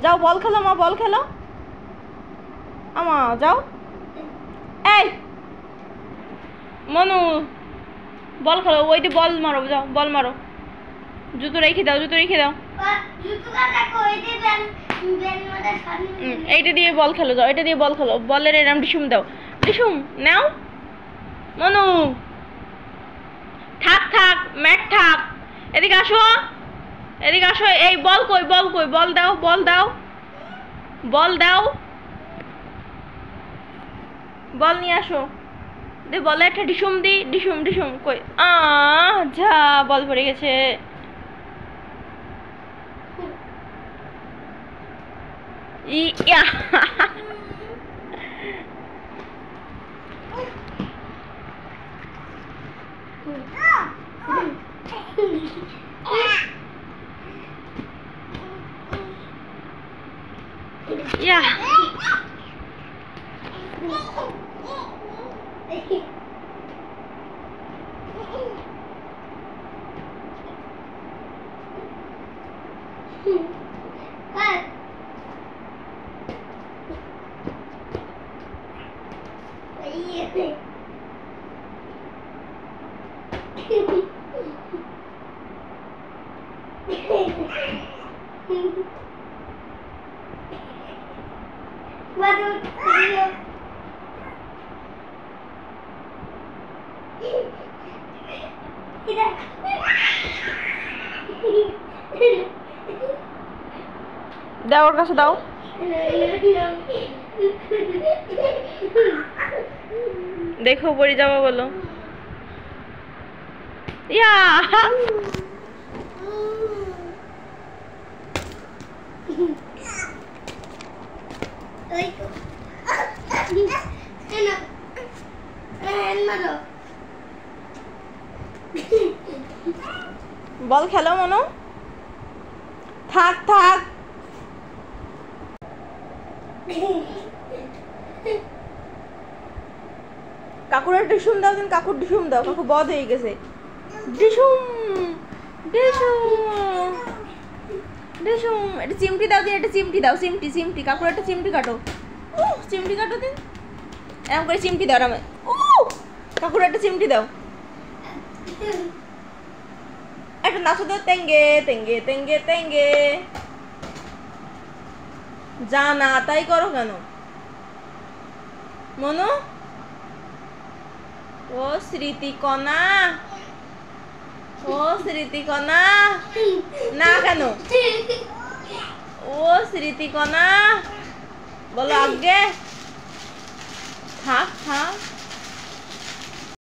যাও বল খেলো মা, বল খেলো আমা, যাও। এই মনু বল খেলো, ওইটি বল মারো, যাও বল মারো। জুতো রেখে দাও, জুতো রেখে দাও। এইটা দিয়ে বল খেলো, যাও এটা দিয়ে বল খেলো। বলের এরম ডিসুম দাও, ডিসুম নাও। মনু থাক থাক, ম্যাট থাক, এদিকে আসো, এদিকে আসো। এই বল কই, বল কই, বল দাও, বল দাও, বল দাও, বল নিয়ে আসো। দে বলে একটা ডিসুম দি, ডিসুম ডিসুম কই। যা বল পড়ে গেছে। ইয়া ইয়া দাও ওর কাছে দাও। দেখো পড়ে যাবো বলো। ইয়া বল খেলো মনো, থাক থাক। কাকুর একটা ডিসুম দাও দিন, কাকুর ডিসুম দাও, কাকু বদ হয়ে গেছে। ডিসুম ডিসুম ডিসুম, এটা চিমটি দাও দিন, এটা চিমটি দাও, চিমটি চিমটি, কাকুর একটা চিমটি কাটো। চিমটি কাটো দিন, এরকম করে চিমটি দাও আমি। কাকুর একটা চিমটি দাও, একটা নাচো দাও। তেঙ্গে তেঙ্গে তেঙ্গে তেঙ্গে, যা না তাই করো কেন মনু? ও স্মৃতিকণা, ও স্মৃতিকণা, না কেন? ও স্মৃতিকণা বলো আগে। থাক থাক।